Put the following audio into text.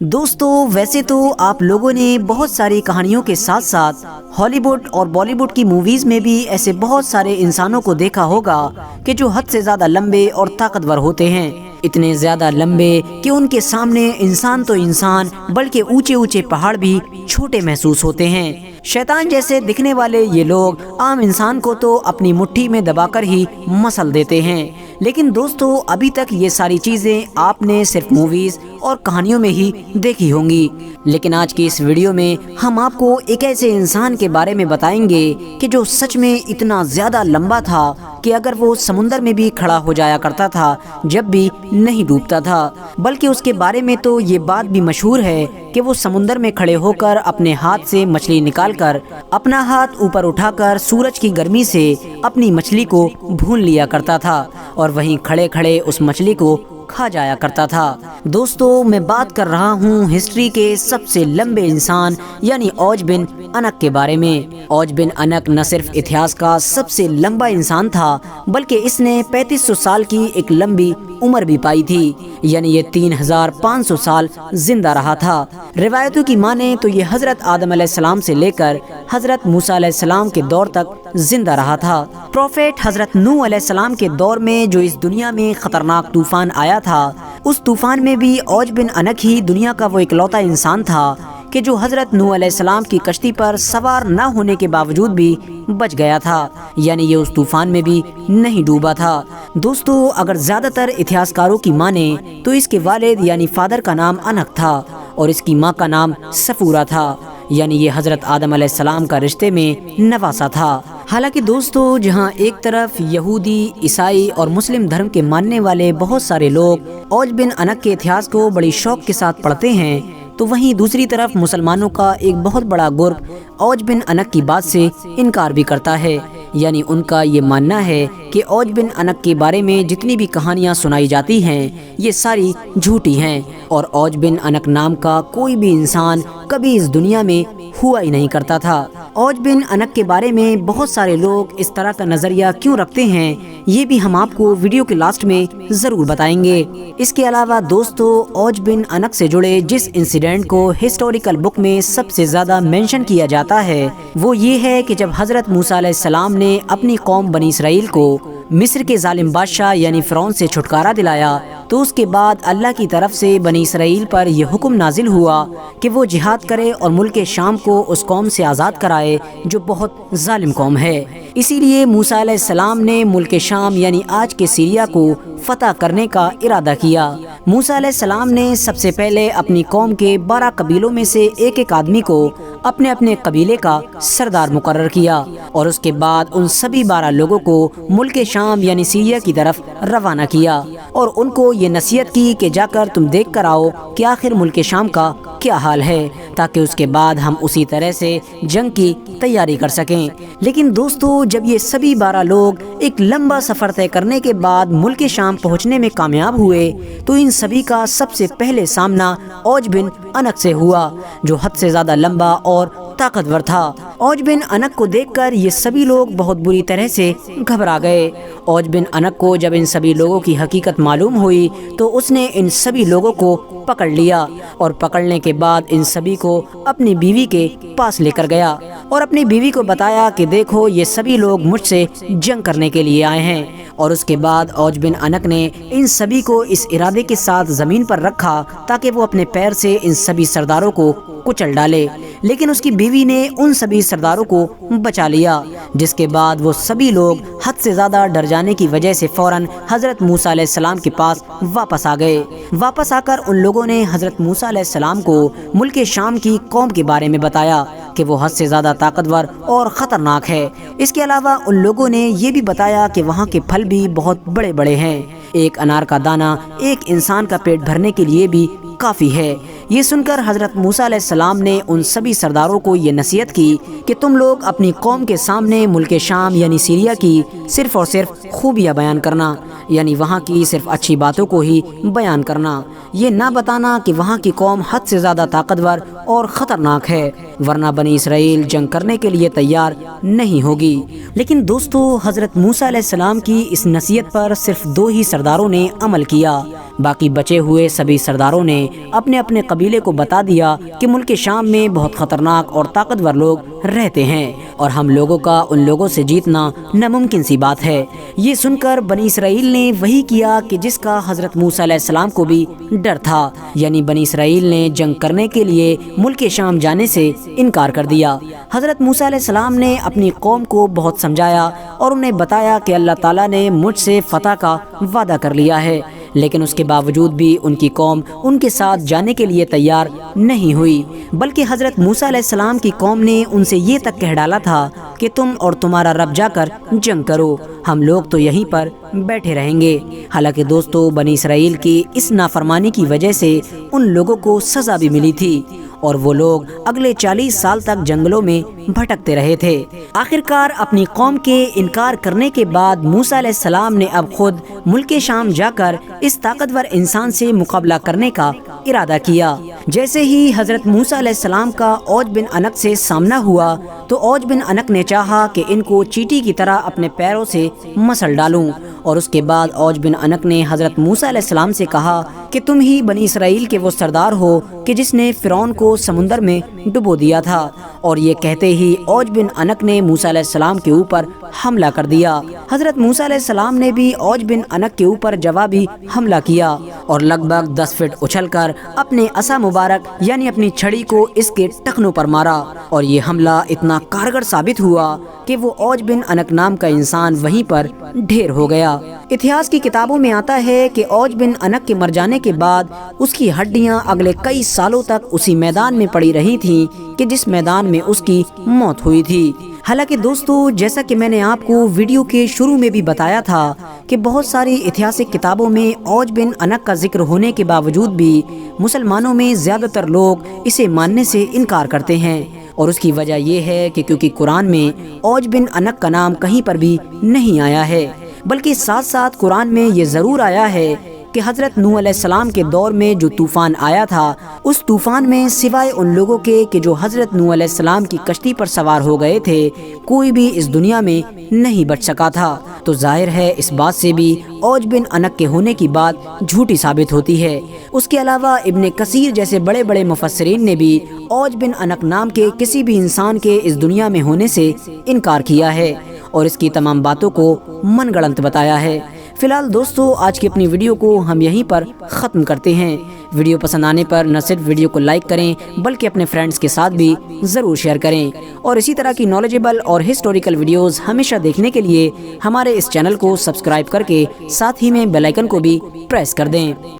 دوستو ویسے تو آپ لوگوں نے بہت ساری کہانیوں کے ساتھ ساتھ ہالی ووڈ اور بالی ووڈ کی موویز میں بھی ایسے بہت سارے انسانوں کو دیکھا ہوگا کہ جو حد سے زیادہ لمبے اور طاقتور ہوتے ہیں، اتنے زیادہ لمبے کہ ان کے سامنے انسان تو انسان بلکہ اونچے اونچے پہاڑ بھی چھوٹے محسوس ہوتے ہیں۔ شیطان جیسے دکھنے والے یہ لوگ عام انسان کو تو اپنی مٹھی میں دبا کر ہی مسل دیتے ہیں، لیکن دوستو ابھی تک یہ ساری چیزیں آپ نے صرف موویز اور کہانیوں میں ہی دیکھی ہوں گی، لیکن آج کی اس ویڈیو میں ہم آپ کو ایک ایسے انسان کے بارے میں بتائیں گے کہ جو سچ میں اتنا زیادہ لمبا تھا کہ اگر وہ سمندر میں بھی کھڑا ہو جایا کرتا تھا جب بھی نہیں ڈوبتا تھا، بلکہ اس کے بارے میں تو یہ بات بھی مشہور ہے کہ وہ سمندر میں کھڑے ہو کر اپنے ہاتھ سے مچھلی نکال کر اپنا ہاتھ اوپر اٹھا کر سورج کی گرمی سے اپنی مچھلی کو بھون لیا کرتا تھا اور وہیں کھڑے کھڑے اس مچھلی کو کھا جایا کرتا تھا۔ دوستو میں بات کر رہا ہوں ہسٹری کے سب سے لمبے انسان یعنی اوج بن انک کے بارے میں۔ اوج بن انک نہ صرف اتہاس کا سب سے لمبا انسان تھا بلکہ اس نے 3500 سال کی ایک لمبی عمر بھی پائی تھی، یعنی یہ 3500 سال زندہ رہا تھا۔ روایتوں کی مانیں تو یہ حضرت آدم علیہ السلام سے لے کر حضرت موسیٰ علیہ السلام کے دور تک زندہ رہا تھا۔ پروفیٹ حضرت نوح علیہ السلام کے دور میں جو اس دنیا میں خطرناک طوفان آیا تھا، اس طوفان میں بھی اوج بن انک ہی دنیا کا وہ اکلوتا انسان تھا کہ جو حضرت نوح علیہ السلام کی کشتی پر سوار نہ ہونے کے باوجود بھی بچ گیا تھا، یعنی یہ اس طوفان میں بھی نہیں ڈوبا تھا۔ دوستو اگر زیادہ تر اتہاسکاروں کی مانیں تو اس کے والد یعنی فادر کا نام انک تھا اور اس کی ماں کا نام سفورہ تھا، یعنی یہ حضرت آدم علیہ السلام کا رشتے میں نواسا تھا۔ حالانکہ دوستو جہاں ایک طرف یہودی، عیسائی اور مسلم دھرم کے ماننے والے بہت سارے لوگ اوج بن انک کے اتہاس کو بڑی شوق کے ساتھ پڑھتے ہیں، تو وہیں دوسری طرف مسلمانوں کا ایک بہت بڑا گروپ اوج بن انک کی بات سے انکار بھی کرتا ہے، یعنی ان کا یہ ماننا ہے کہ اوج بن انک کے بارے میں جتنی بھی کہانیاں سنائی جاتی ہیں یہ ساری جھوٹی ہیں اور اوج بن انک نام کا کوئی بھی انسان کبھی اس دنیا میں ہوا ہی نہیں کرتا تھا۔ اوج بن انک کے بارے میں بہت سارے لوگ اس طرح کا نظریہ کیوں رکھتے ہیں یہ بھی ہم آپ کو ویڈیو کے لاسٹ میں ضرور بتائیں گے۔ اس کے علاوہ دوستو اوج بن انک سے جڑے جس انسیڈنٹ کو ہسٹوریکل بک میں سب سے زیادہ مینشن کیا جاتا ہے وہ یہ ہے کہ جب حضرت موسیٰ علیہ السلام نے اپنی قوم بنی اسرائیل کو مصر کے ظالم بادشاہ یعنی فرعون سے چھٹکارا دلایا تو اس کے بعد اللہ کی طرف سے بنی اسرائیل پر یہ حکم نازل ہوا کہ وہ جہاد کرے اور ملک شام کو اس قوم سے آزاد کرائے جو بہت ظالم قوم ہے۔ اسی لیے موسیٰ علیہ السلام نے ملک شام یعنی آج کے سیریا کو فتح کرنے کا ارادہ کیا۔ موسیٰ علیہ السلام نے سب سے پہلے اپنی قوم کے 12 قبیلوں میں سے ایک آدمی کو اپنے اپنے قبیلے کا سردار مقرر کیا اور اس کے بعد ان سبھی 12 لوگوں کو ملک شام یعنی سیریا کی طرف روانہ کیا اور ان کو یہ نصیحت کی کہ جا کر تم دیکھ کر آؤ کہ آخر ملک شام کا کیا حال ہے، تاکہ اس کے بعد ہم اسی طرح سے جنگ کی تیاری کر سکیں۔ لیکن دوستو جب یہ سبھی 12 لوگ ایک لمبا سفر طے کرنے کے بعد ملک شام پہنچنے میں کامیاب ہوئے تو ان سبھی کا سب سے پہلے سامنا اوج بن انک سے ہوا جو حد سے زیادہ لمبا اور طاقتور تھا۔ اوج بن انک کو دیکھ کر یہ سبھی لوگ بہت بری طرح سے گھبرا گئے۔ اوج بن انک کو جب ان سبھی لوگوں کی حقیقت معلوم ہوئی تو اس نے ان سبھی لوگوں کو پکڑ لیا اور پکڑنے کے بعد ان سبھی کو اپنی بیوی کے پاس لے کر گیا اور اپنی بیوی کو بتایا کہ دیکھو یہ سبھی لوگ مجھ سے جنگ کرنے کے لیے آئے ہیں، اور اس کے بعد اوج بن انک نے ان سبھی کو اس ارادے کے ساتھ زمین پر رکھا تاکہ وہ اپنے پیر سے ان سبھی سرداروں کو کچل ڈالے، لیکن اس کی بیوی نے ان سبھی سرداروں کو بچا لیا، جس کے بعد وہ سبھی لوگ حد سے زیادہ ڈر جانے کی وجہ سے فوراً حضرت موسیٰ علیہ السلام کے پاس واپس آ گئے۔ واپس آ کر ان لوگوں نے حضرت موسیٰ علیہ السلام کو ملک شام کی قوم کے بارے میں بتایا کہ وہ حد سے زیادہ طاقتور اور خطرناک ہے۔ اس کے علاوہ ان لوگوں نے یہ بھی بتایا کہ وہاں کے پھل بھی بہت بڑے بڑے ہیں، ایک انار کا دانہ ایک انسان کا پیٹ بھرنے کے لیے بھی کافی ہے۔ یہ سن کر حضرت موسیٰ علیہ السلام نے ان سبھی سرداروں کو یہ نصیحت کی کہ تم لوگ اپنی قوم کے سامنے ملک شام یعنی سیریا کی صرف اور صرف خوبیاں بیان کرنا، یعنی وہاں کی صرف اچھی باتوں کو ہی بیان کرنا، یہ نہ بتانا کہ وہاں کی قوم حد سے زیادہ طاقتور اور خطرناک ہے۔ ورنہ بنی اسرائیل جنگ کرنے کے لیے تیار نہیں ہوگی۔ لیکن دوستو، حضرت موسیٰ علیہ السلام کی اس نصیحت پر صرف 2 ہی سرداروں نے عمل کیا۔ باقی بچے ہوئے سبھی سرداروں نے اپنے اپنے قبیلے کو بتا دیا کہ ملک شام میں بہت خطرناک اور طاقتور لوگ رہتے ہیں اور ہم لوگوں کا ان لوگوں سے جیتنا ناممکن سی بات ہے۔ یہ سن کر بنی اسرائیل نے وہی کیا کہ جس کا حضرت موسیٰ علیہ السلام کو بھی ڈر تھا، یعنی بنی اسرائیل نے جنگ کرنے کے لیے ملک شام جانے سے انکار کر دیا۔ حضرت موسیٰ علیہ السلام نے اپنی قوم کو بہت سمجھایا اور انہیں بتایا کہ اللہ تعالیٰ نے مجھ سے فتح کا وعدہ کر لیا ہے، لیکن اس کے باوجود بھی ان کی قوم ان کے ساتھ جانے کے لیے تیار نہیں ہوئی، بلکہ حضرت موسیٰ علیہ السلام کی قوم نے ان سے یہ تک کہہ ڈالا تھا کہ تم اور تمہارا رب جا کر جنگ کرو، ہم لوگ تو یہیں پر بیٹھے رہیں گے۔ حالانکہ دوستو، بنی اسرائیل کی اس نافرمانی کی وجہ سے ان لوگوں کو سزا بھی ملی تھی اور وہ لوگ اگلے 40 سال تک جنگلوں میں بھٹکتے رہے تھے۔ آخرکار اپنی قوم کے انکار کرنے کے بعد موسیٰ علیہ السلام نے اب خود ملک شام جا کر اس طاقتور انسان سے مقابلہ کرنے کا ارادہ کیا۔ جیسے ہی حضرت موسیٰ علیہ السلام کا اوج بن عنق سے سامنا ہوا تو اوج بن عنق نے چاہا کہ ان کو چیٹی کی طرح اپنے پیروں سے مسل ڈالوں، اور اس کے بعد اوج بن عنق نے حضرت موسیٰ علیہ السلام سے کہا کہ تم ہی بنی اسرائیل کے وہ سردار ہو کہ جس نے فرعون کو سمندر میں ڈبو دیا تھا، اور یہ کہتے ہی اوج بن عنق نے موسیٰ علیہ السلام کے اوپر حملہ کر دیا۔ حضرت موسیٰ علیہ السلام نے بھی اوج بن عنق کے اوپر جوابی حملہ کیا اور لگ بھگ 10 فٹ اچھل کر اپنے عصا مبارک یعنی اپنی چھڑی کو اس کے ٹخنوں پر مارا، اور یہ حملہ اتنا کارگر ثابت ہوا کہ وہ اوج بن عنق نام کا انسان وہیں پر ڈھیر ہو گیا۔ اتہاس کی کتابوں میں آتا ہے کہ اوج بن عنق کے مر جانے کے بعد اس کی ہڈیاں اگلے کئی سالوں تک اسی میدان میں پڑی رہی تھیں کہ جس میدان میں اس کی موت ہوئی تھی۔ حالانکہ دوستو، جیسا کہ میں نے آپ کو ویڈیو کے شروع میں بھی بتایا تھا کہ بہت ساری اتہاسک کتابوں میں اوج بن عنق کا ذکر ہونے کے باوجود بھی مسلمانوں میں زیادہ تر لوگ اسے ماننے سے انکار کرتے ہیں، اور اس کی وجہ یہ ہے کہ کیونکہ قرآن میں اوج بن عنق کا نام کہیں پر بھی نہیں آیا ہے، بلکہ ساتھ ساتھ قرآن میں یہ ضرور آیا ہے کہ حضرت نوح علیہ السلام کے دور میں جو طوفان آیا تھا، اس طوفان میں سوائے ان لوگوں کے کہ جو حضرت نوح علیہ السلام کی کشتی پر سوار ہو گئے تھے، کوئی بھی اس دنیا میں نہیں بچ سکا تھا۔ تو ظاہر ہے اس بات سے بھی اوج بن عنق کے ہونے کی بات جھوٹی ثابت ہوتی ہے۔ اس کے علاوہ ابن کثیر جیسے بڑے بڑے مفسرین نے بھی اوج بن عنق نام کے کسی بھی انسان کے اس دنیا میں ہونے سے انکار کیا ہے اور اس کی تمام باتوں کو من گڑنت بتایا ہے۔ فی الحال دوستو، آج کی اپنی ویڈیو کو ہم یہیں پر ختم کرتے ہیں۔ ویڈیو پسند آنے پر نہ صرف ویڈیو کو لائک کریں بلکہ اپنے فرینڈز کے ساتھ بھی ضرور شیئر کریں، اور اسی طرح کی نالجبل اور ہسٹوریکل ویڈیوز ہمیشہ دیکھنے کے لیے ہمارے اس چینل کو سبسکرائب کر کے ساتھ ہی میں بیل آئیکن کو بھی پریس کر دیں۔